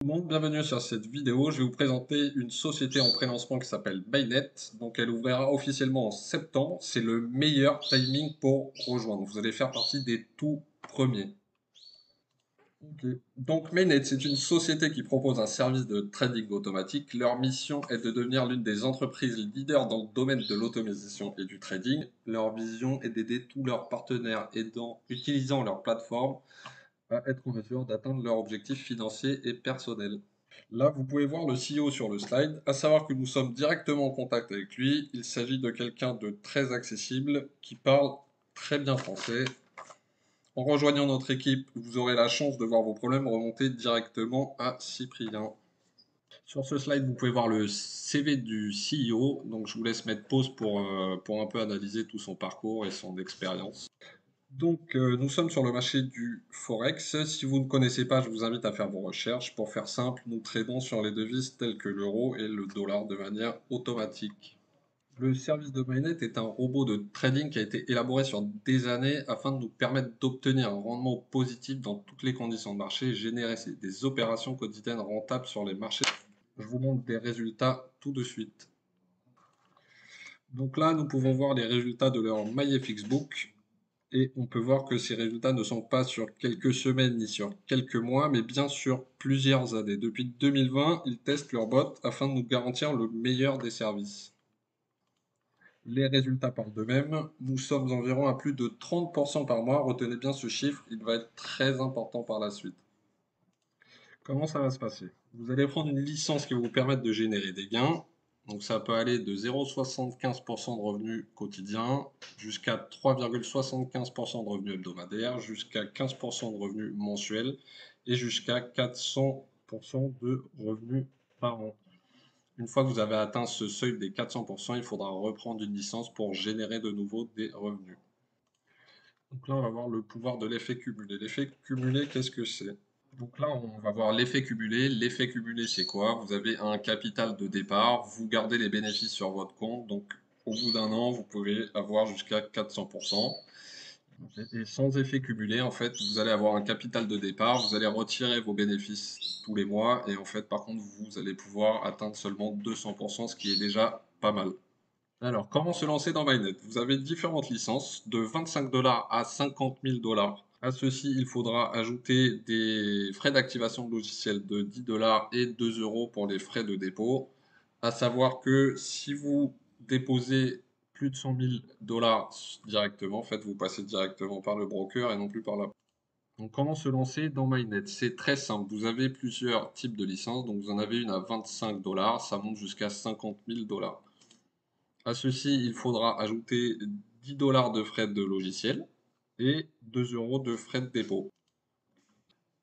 Tout le monde, bienvenue sur cette vidéo. Je vais vous présenter une société en pré-lancement qui s'appelle Mainnet. Donc elle ouvrira officiellement en septembre. C'est le meilleur timing pour rejoindre. Vous allez faire partie des tout premiers. Ok. Donc Mainnet, c'est une société qui propose un service de trading automatique. Leur mission est de devenir l'une des entreprises leaders dans le domaine de l'automatisation et du trading. Leur vision est d'aider tous leurs partenaires utilisant leur plateforme à être en mesure d'atteindre leurs objectifs financiers et personnels. Là, vous pouvez voir le CEO sur le slide, à savoir que nous sommes directement en contact avec lui. Il s'agit de quelqu'un de très accessible qui parle très bien français. En rejoignant notre équipe, vous aurez la chance de voir vos problèmes remonter directement à Cyprien. Sur ce slide, vous pouvez voir le CV du CEO. Donc, je vous laisse mettre pause pour un peu analyser tout son parcours et son expérience. Donc, nous sommes sur le marché du Forex. Si vous ne connaissez pas, je vous invite à faire vos recherches. Pour faire simple, nous tradons sur les devises telles que l'euro et le dollar de manière automatique. Le service de Mainnet est un robot de trading qui a été élaboré sur des années afin de nous permettre d'obtenir un rendement positif dans toutes les conditions de marché et générer des opérations quotidiennes rentables sur les marchés. Je vous montre des résultats tout de suite. Donc là, nous pouvons voir les résultats de leur MyFXBook. Et on peut voir que ces résultats ne sont pas sur quelques semaines ni sur quelques mois, mais bien sur plusieurs années. Depuis 2020, ils testent leur bot afin de nous garantir le meilleur des services. Les résultats parlent d'eux-mêmes. Nous sommes environ à plus de 30% par mois. Retenez bien ce chiffre, il va être très important par la suite. Comment ça va se passer? Vous allez prendre une licence qui va vous permettre de générer des gains. Donc ça peut aller de 0,75% de revenus quotidiens jusqu'à 3,75% de revenus hebdomadaires, jusqu'à 15% de revenus mensuels et jusqu'à 400% de revenus par an. Une fois que vous avez atteint ce seuil des 400%, il faudra reprendre une licence pour générer de nouveau des revenus. Donc là, on va voir le pouvoir de l'effet cumulé. L'effet cumulé, qu'est-ce que c'est? Donc là, on va voir l'effet cumulé. L'effet cumulé, c'est quoi? Vous avez un capital de départ, vous gardez les bénéfices sur votre compte. Donc, au bout d'un an, vous pouvez avoir jusqu'à 400%. Et sans effet cumulé, en fait, vous allez avoir un capital de départ, vous allez retirer vos bénéfices tous les mois. Et en fait, par contre, vous allez pouvoir atteindre seulement 200%, ce qui est déjà pas mal. Alors, comment se lancer dans Mainnet? Vous avez différentes licences, de 25 $ à 50 000 $. À ceci, il faudra ajouter des frais d'activation de logiciel de 10 $ et 2 euros pour les frais de dépôt. À savoir que si vous déposez plus de 100 000 $ directement, en fait, vous passez directement par le broker et non plus par la... Donc, comment se lancer dans Mainnet? C'est très simple. Vous avez plusieurs types de licences. Donc, vous en avez une à 25 $, ça monte jusqu'à 50 000 $. À ceci, il faudra ajouter 10 $ de frais de logiciel et 2 euros de frais de dépôt.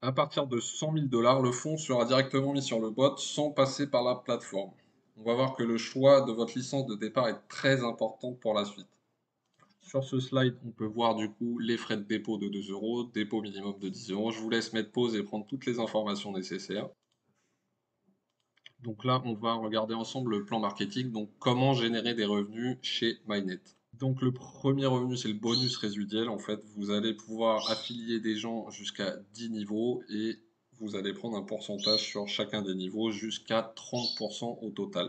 À partir de 100 000 $, le fonds sera directement mis sur le bot sans passer par la plateforme. On va voir que le choix de votre licence de départ est très important pour la suite. Sur ce slide, on peut voir du coup les frais de dépôt de 2 euros, dépôt minimum de 10 euros. Je vous laisse mettre pause et prendre toutes les informations nécessaires. Donc là, on va regarder ensemble le plan marketing, donc comment générer des revenus chez Mainnet. Donc le premier revenu, c'est le bonus résiduel. En fait, vous allez pouvoir affilier des gens jusqu'à 10 niveaux et vous allez prendre un pourcentage sur chacun des niveaux jusqu'à 30% au total.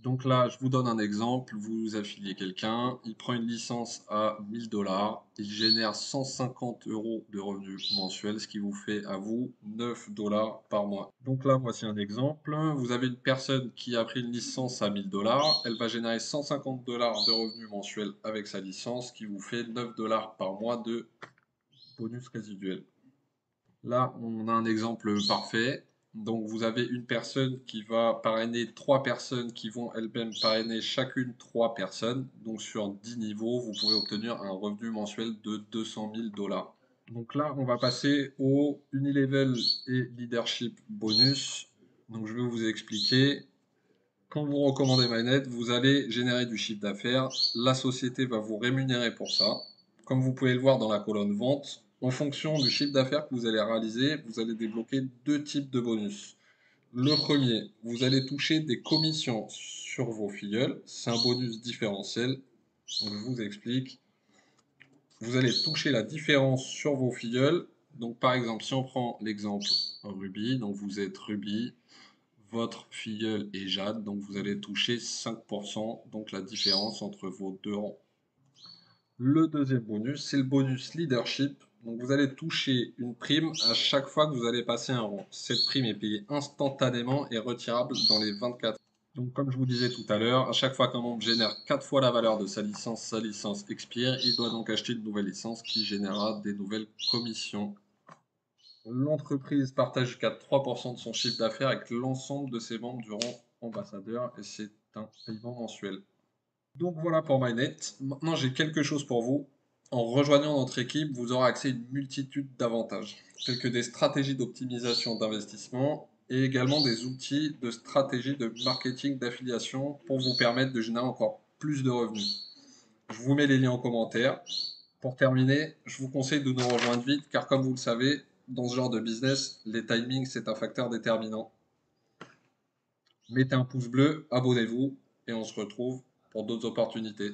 Donc là, je vous donne un exemple. Vous affiliez quelqu'un, il prend une licence à 1000 $, il génère 150 euros de revenus mensuels, ce qui vous fait à vous 9 $ par mois. Donc là, voici un exemple. Vous avez une personne qui a pris une licence à 1000 $, elle va générer 150 $ de revenus mensuels avec sa licence, ce qui vous fait 9 $ par mois de bonus résiduel. Là, on a un exemple parfait. Donc, vous avez une personne qui va parrainer trois personnes qui vont elles-mêmes parrainer chacune trois personnes. Donc, sur 10 niveaux, vous pouvez obtenir un revenu mensuel de 200 000 $. Donc là, on va passer au Unilevel et Leadership Bonus. Donc, je vais vous expliquer. Quand vous recommandez Mainnet, vous allez générer du chiffre d'affaires. La société va vous rémunérer pour ça. Comme vous pouvez le voir dans la colonne vente, en fonction du chiffre d'affaires que vous allez réaliser, vous allez débloquer deux types de bonus. Le premier, vous allez toucher des commissions sur vos filleuls. C'est un bonus différentiel. Donc, je vous explique. Vous allez toucher la différence sur vos filleuls Donc par exemple, si on prend l'exemple Ruby, donc vous êtes Ruby, votre filleul est Jade, donc vous allez toucher 5%, donc la différence entre vos deux rangs. Le deuxième bonus, c'est le bonus leadership. Donc vous allez toucher une prime à chaque fois que vous allez passer un rang. Cette prime est payée instantanément et retirable dans les 24 heures. Donc comme je vous disais tout à l'heure, à chaque fois qu'un membre génère 4 fois la valeur de sa licence expire. Il doit donc acheter une nouvelle licence qui générera des nouvelles commissions. L'entreprise partage jusqu'à 3% de son chiffre d'affaires avec l'ensemble de ses membres du rang ambassadeur et c'est un paiement mensuel. Donc voilà pour MyNet. Maintenant, j'ai quelque chose pour vous. En rejoignant notre équipe, vous aurez accès à une multitude d'avantages, tels que des stratégies d'optimisation d'investissement et également des outils de stratégie de marketing d'affiliation pour vous permettre de générer encore plus de revenus. Je vous mets les liens en commentaire. Pour terminer, je vous conseille de nous rejoindre vite car comme vous le savez, dans ce genre de business, les timings, c'est un facteur déterminant. Mettez un pouce bleu, abonnez-vous et on se retrouve pour d'autres opportunités.